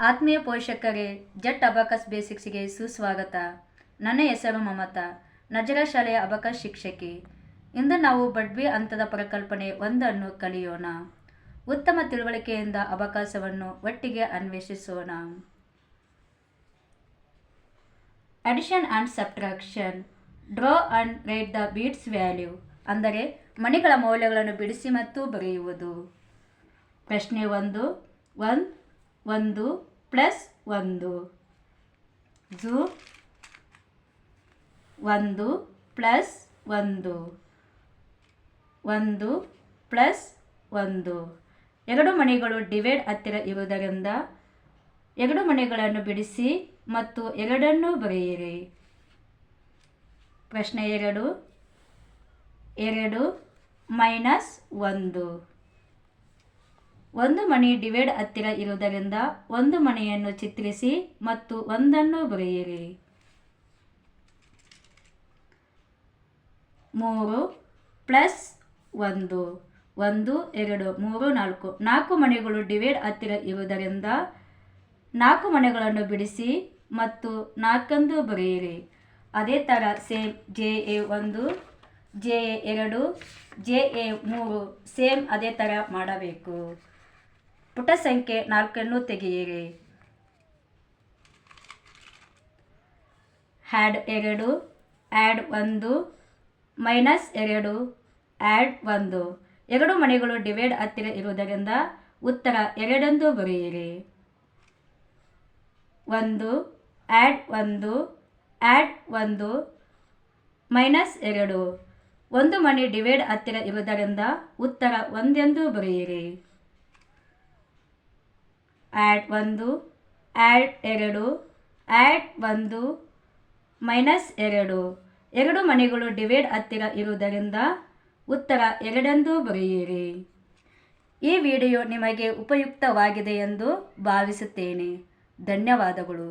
ಆತ್ಮೀಯ ಪೋಷಕರೇ, ಜಟ್ ಅಬಾಕಸ್ ಬೇಸಿಕ್ಸ್ಗೆ ಸುಸ್ವಾಗತ. ನನ್ನ ಹೆಸರು ಮಮತಾ, ನಜರಾ ಶಾಲೆಯ ಅಬಾಕಸ್ ಶಿಕ್ಷಕಿ. ಇಂದು ನಾವು ಬಡ್ವಿ ಹಂತದ ಪರಿಕಲ್ಪನೆ 1 ಕಲಿಯೋಣ. ಉತ್ತಮ ತಿಳುವಳಿಕೆಯಿಂದ ಅಬಾಕಸವನ್ನು ಒಟ್ಟಿಗೆ ಅನ್ವೇಷಿಸೋಣ. Addition and subtraction. Draw and write the beads value, ಅಂದರೆ ಮಣಿಗಳ ಮೌಲ್ಯಗಳನ್ನು ಬಿಡಿಸಿ ಮತ್ತು ಬರೆಯುವುದು. ಪ್ರಶ್ನೆ 1. 1 ಪ್ಲಸ್ 1. 1 ಪ್ಲಸ್ 1. 1 ಪ್ಲಸ್ 1. 2 ಮಣಿಗಳು ಡಿವೈಡ್ ಹತ್ತಿರ ಇರುವುದರಿಂದ 2 ಮಣಿಗಳನ್ನು ಬಿಡಿಸಿ ಮತ್ತು 2 ಬರೆಯಿರಿ. ಪ್ರಶ್ನೆ 2. 2 ಮೈನಸ್ 1. 1 ಮಣಿ ಡಿವೈಡ್ ಹತ್ತಿರ ಇರುವುದರಿಂದ 1 ಮಣಿಯನ್ನು ಚಿತ್ರಿಸಿ ಮತ್ತು 1 ಬರೆಯಿರಿ. 3 ಪ್ಲಸ್ 1. 1 2 3 4. 4 ಮಣಿಗಳು ಡಿವೈಡ್ ಹತ್ತಿರ ಇರುವುದರಿಂದ 4 ಮಣಿಗಳನ್ನು ಬಿಡಿಸಿ ಮತ್ತು 4 ಬರೆಯಿರಿ. ಅದೇ ಥರ same JA1 JA2 JA3 same ಅದೇ ಥರ ಮಾಡಬೇಕು. ಪುಟ ಸಂಖ್ಯೆ 4 ತೆಗೆಯಿರಿ. Add 2 add 1 minus 2 add 1. 2 ಮಣಿಗಳು ಡಿವೈಡ್ ಹತ್ತಿರ ಇರುವುದರಿಂದ ಉತ್ತರ 2 ಬರೆಯಿರಿ. 1 ಆ್ಯಡ್ 1 ಆ್ಯಡ್ 1 ಮೈನಸ್ 2. 1 ಮಣಿ ಡಿವೈಡ್ ಹತ್ತಿರ ಇರುವುದರಿಂದ ಉತ್ತರ 1 ಬರೆಯಿರಿ. Add 1 add 2 add 1 minus 2. 2 ಮಣಿಗಳು ಡಿವೈಡ್ ಹತ್ತಿರ ಇರುವುದರಿಂದ ಉತ್ತರ 2 ಬರೆಯಿರಿ. ಈ ವಿಡಿಯೋ ನಿಮಗೆ ಉಪಯುಕ್ತವಾಗಿದೆ ಎಂದು ಭಾವಿಸುತ್ತೇನೆ. ಧನ್ಯವಾದಗಳು.